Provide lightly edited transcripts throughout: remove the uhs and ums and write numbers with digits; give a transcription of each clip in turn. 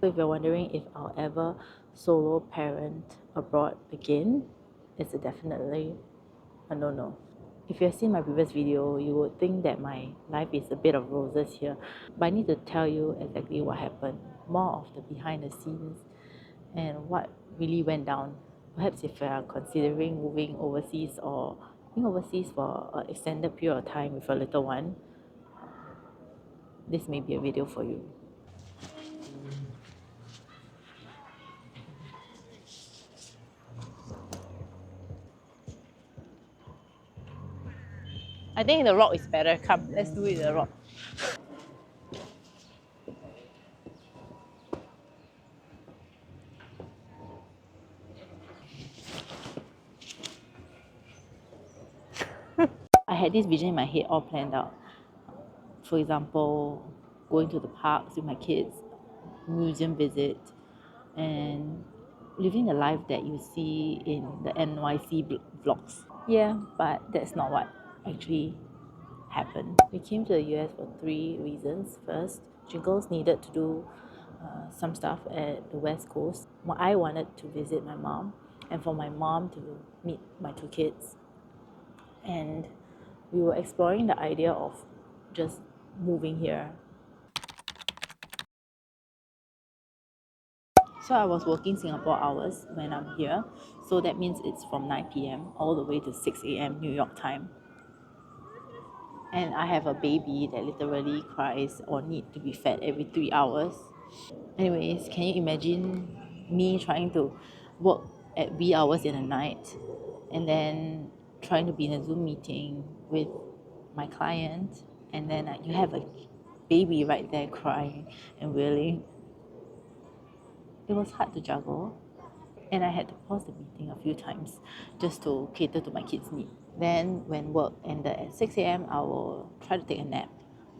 So if you're wondering if I'll ever solo parent abroad again, it's definitely a no-no. If you have seen my previous video, you would think that my life is a bit of roses here. But I need to tell you exactly what happened, more of the behind the scenes and what really went down. Perhaps if you are considering moving overseas or being overseas for an extended period of time with a little one, this may be a video for you. I think the rock is better. Come, let's do it the rock. I had this vision in my head all planned out. For example, going to the parks with my kids, museum visit, and living the life that you see in the NYC vlogs. Yeah, but that's not what actually happened. We came to the US for three reasons. First, Jingles needed to do some stuff at the West Coast. I wanted to visit my mom, and for my mom to meet my two kids. And we were exploring the idea of just moving here. So I was working Singapore hours when I'm here. So that means it's from 9 p.m. all the way to 6 a.m. New York time. And I have a baby that literally cries or need to be fed every 3 hours. Anyways, can you imagine me trying to work at wee hours in the night and then trying to be in a Zoom meeting with my client, and then you have a baby right there crying and wailing. It was hard to juggle, and I had to pause the meeting a few times just to cater to my kids' needs. Then, when work ended at 6 a.m., I will try to take a nap,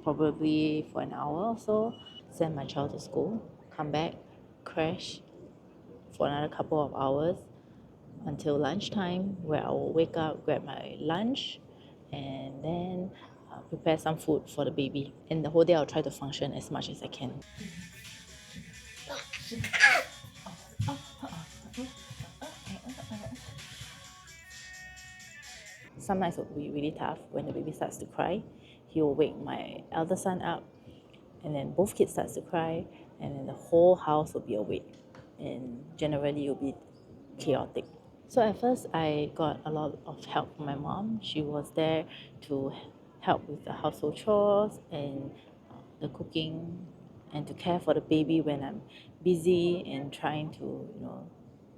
probably for an hour or so, send my child to school, come back, crash for another couple of hours until lunchtime, where I will wake up, grab my lunch, and then prepare some food for the baby. And the whole day, I'll try to function as much as I can. Some nights will be really tough when the baby starts to cry. He will wake my elder son up, and then both kids starts to cry, and then the whole house will be awake, and generally it will be chaotic. So at first I got a lot of help from my mom. She was there to help with the household chores and the cooking, and to care for the baby when I'm busy and trying to,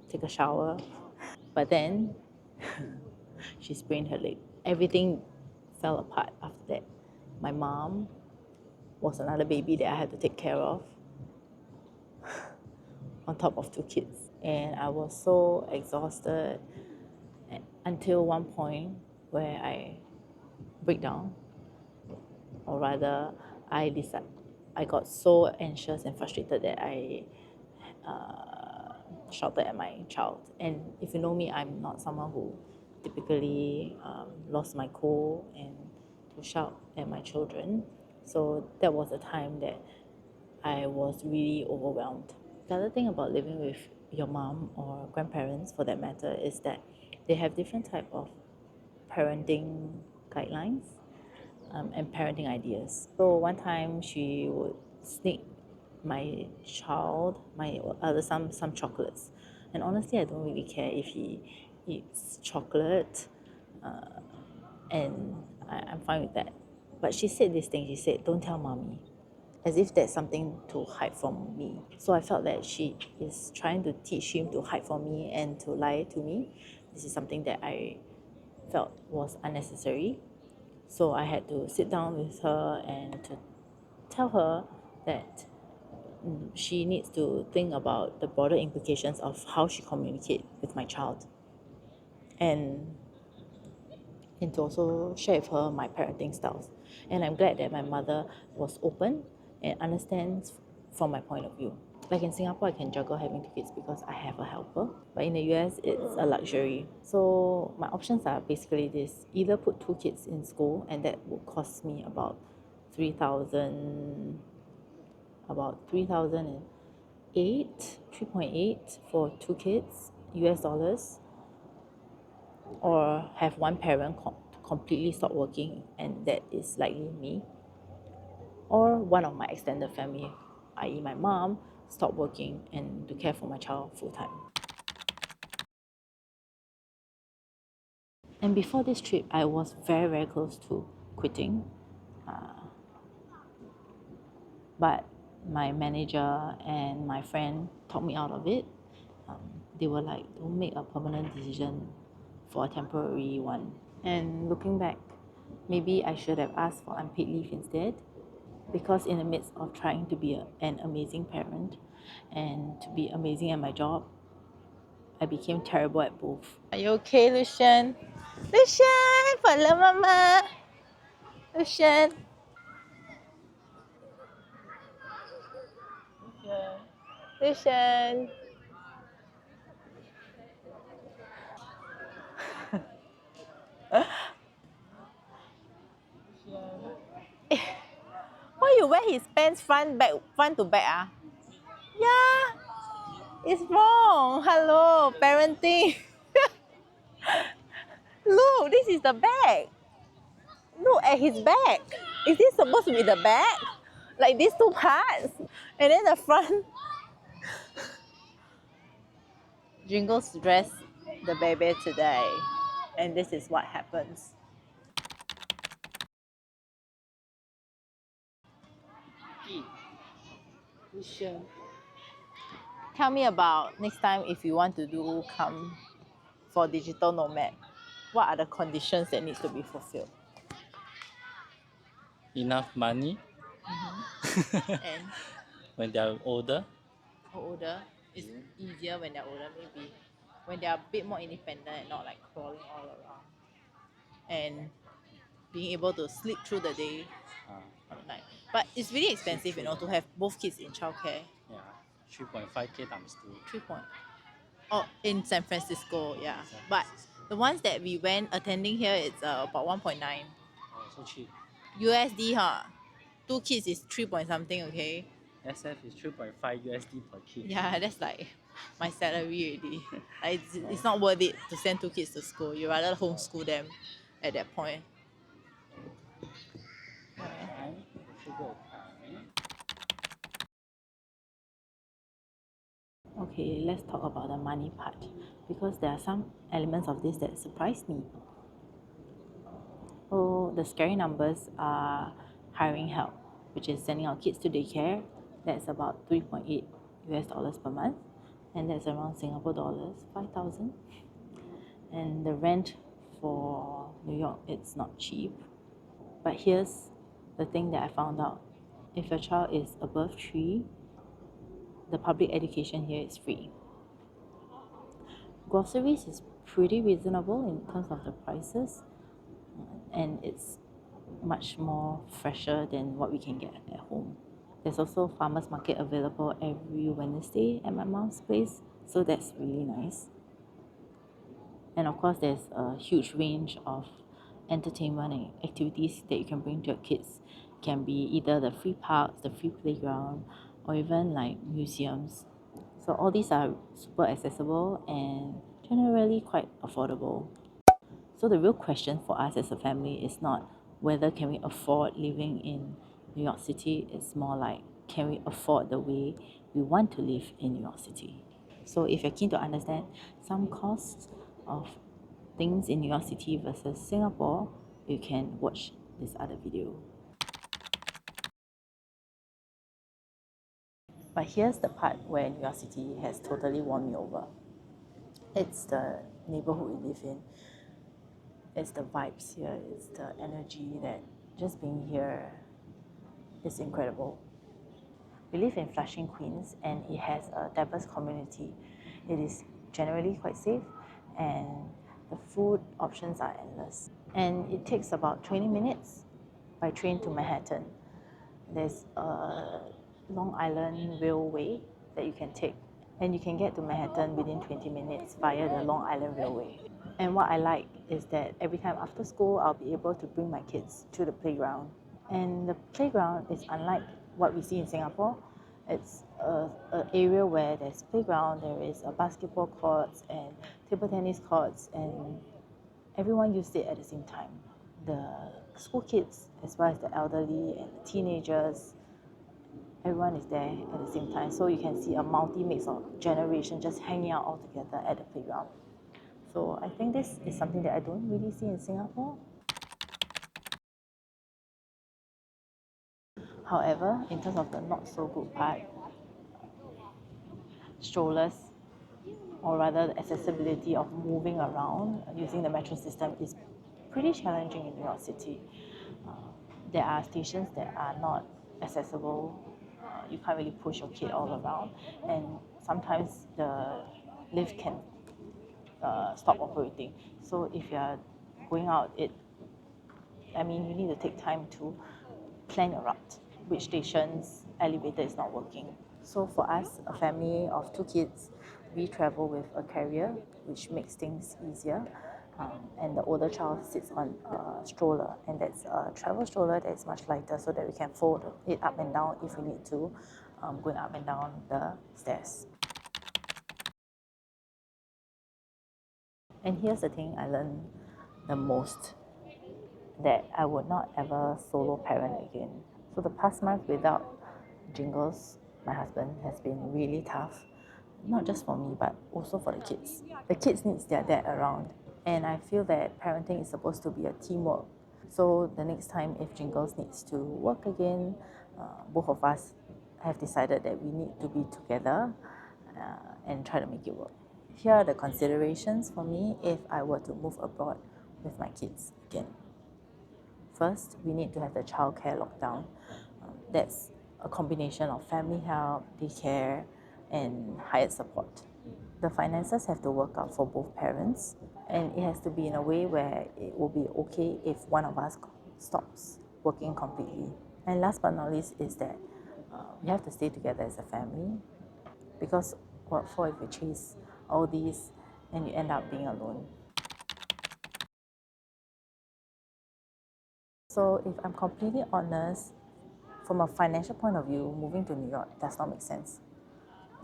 take a shower. But then she sprained her leg. Everything fell apart after that. My mom was another baby that I had to take care of on top of two kids. And I was so exhausted until one point where I break down, or rather, I got so anxious and frustrated that I shouted at my child. And if you know me, I'm not someone who typically lost my cool and to shout at my children. So that was a time that I was really overwhelmed. The other thing about living with your mom or grandparents, for that matter, is that they have different type of parenting guidelines and parenting ideas. So one time she would sneak my child, my other some chocolates, and honestly, I don't really care if he eats chocolate, and I'm fine with that. But she said this thing. She said, "Don't tell mommy," as if that's something to hide from me. So I felt that she is trying to teach him to hide from me and to lie to me. This is something that I felt was unnecessary. So I had to sit down with her and to tell her that she needs to think about the broader implications of how she communicates with my child, and to also share with her my parenting styles. And I'm glad that my mother was open and understands from my point of view. Like in Singapore, I can juggle having two kids because I have a helper. But in the US, it's a luxury. So my options are basically this: either put two kids in school, and that would cost me about 3,000, about 3,000 3.8 for 2 kids, US dollars, or have one parent completely stop working, and that is likely me, or one of my extended family, i.e., my mom, stop working and to care for my child full time. And before this trip, I was very, very close to quitting. But my manager and my friend talked me out of it. They were like, don't make a permanent decision for a temporary one. And looking back, maybe I should have asked for unpaid leave instead, because in the midst of trying to be an amazing parent and to be amazing at my job, I became terrible at both. Are you okay, Lucian? Lucian, follow mama. Lucian. Lucian. Why you wear his pants front to back ah? Yeah, it's wrong. Hello, parenting. Look, this is the back. Look at his back. Is this supposed to be the back? Like these two parts? And then the front. Jingles dressed the baby today. And this is what happens. Sure. Tell me about next time if you want to come for digital nomad. What are the conditions that need to be fulfilled? Enough money And when they're older. older, it's easier when they're older, maybe. When they're a bit more independent and not like crawling all around. And being able to sleep through the day Uh, or the night. But it's really expensive, to have both kids in childcare. yeah, 3.5K times 2. 3 point. Oh, in San Francisco, yeah. San But Francisco. the ones that we went attending here, it's about 1.9 Oh, so cheap. USD, huh? 2 kids is 3 point something, okay? SF is 3.5 USD per kid. Yeah, that's like my salary already. Like, it's not worth it to send 2 kids to school. You rather homeschool them at that point. Okay, let's talk about the money part, because there are some elements of this that surprised me. Oh, the scary numbers are hiring help, which is sending our kids to daycare. That's about 3.8 US dollars per month, and that's around Singapore dollars 5,000. And the rent for New York, it's not cheap. But here's the thing that I found out: if your child is above 3, the public education here is free. Groceries is pretty reasonable in terms of the prices, and it's much more fresher than what we can get at home. There's also farmers market available every Wednesday at my mom's place, so that's really nice. And of course, there's a huge range of entertainment and activities that you can bring to your kids. It can be either the free parks, the free playground, or even like museums. So all these are super accessible and generally quite affordable. So the real question for us as a family is not whether can we afford living in New York City. It's more like, can we afford the way we want to live in New York City? So if you're keen to understand some costs of things in New York City versus Singapore, you can watch this other video. But here's the part where New York City has totally won me over. It's the neighborhood we live in. It's the vibes here. It's the energy that just being here is incredible. We live in Flushing, Queens, and it has a diverse community. It is generally quite safe, and the food options are endless. And it takes about 20 minutes by train to Manhattan. There's a Long Island Railway that you can take, and you can get to Manhattan within 20 minutes via the Long Island Railway. And what I like is that every time after school, I'll be able to bring my kids to the playground. And the playground is unlike what we see in Singapore. It's a area where there's playground, there is a basketball courts and table tennis courts, and everyone used it at the same time. The school kids, as well as the elderly and the teenagers, everyone is there at the same time. So you can see a multi-mix of generation just hanging out all together at the playground. So I think this is something that I don't really see in Singapore. However, in terms of the not so good part, strollers, or rather the accessibility of moving around using the metro system, is pretty challenging in New York City. There are stations that are not accessible. You can't really push your kid all around, and sometimes the lift can stop operating. So if you are going out, you need to take time to plan your route. Which stations elevator is not working. So for us, a family of 2 kids, we travel with a carrier, which makes things easier. And the older child sits on a stroller, and that's a travel stroller that is much lighter, so that we can fold it up and down if we need to, going up and down the stairs. And here's the thing I learned the most, that I would not ever solo parent again. So the past month without Jingles, my husband, has been really tough, not just for me but also for the kids. The kids need their dad around, and I feel that parenting is supposed to be a teamwork. So the next time if Jingles needs to work again, both of us have decided that we need to be together and try to make it work. Here are the considerations for me if I were to move abroad with my kids again. First, we need to have the childcare lockdown. That's a combination of family help, daycare, and hired support. The finances have to work out for both parents, and it has to be in a way where it will be okay if one of us stops working completely. And last but not least is that we have to stay together as a family, because what for if you chase all these and you end up being alone? So if I'm completely honest, from a financial point of view, moving to New York does not make sense.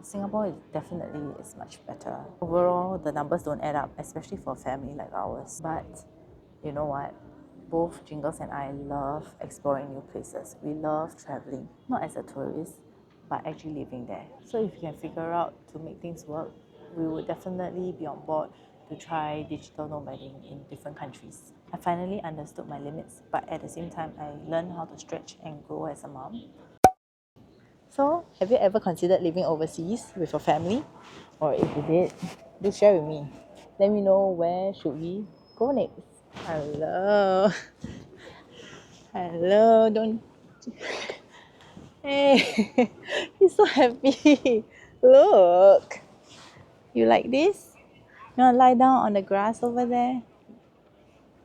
Singapore is much better. Overall, the numbers don't add up, especially for a family like ours. But you know what? Both Jingles and I love exploring new places. We love traveling, not as a tourist, but actually living there. So if you can figure out to make things work, we would definitely be on board to try digital nomading in different countries. I finally understood my limits, but at the same time, I learned how to stretch and grow as a mom. So, have you ever considered living overseas with your family? Or if you did, do share with me. Let me know where should we go next. Hello. Hello, don't. Hey, he's so happy. Look. You like this? You want to lie down on the grass over there?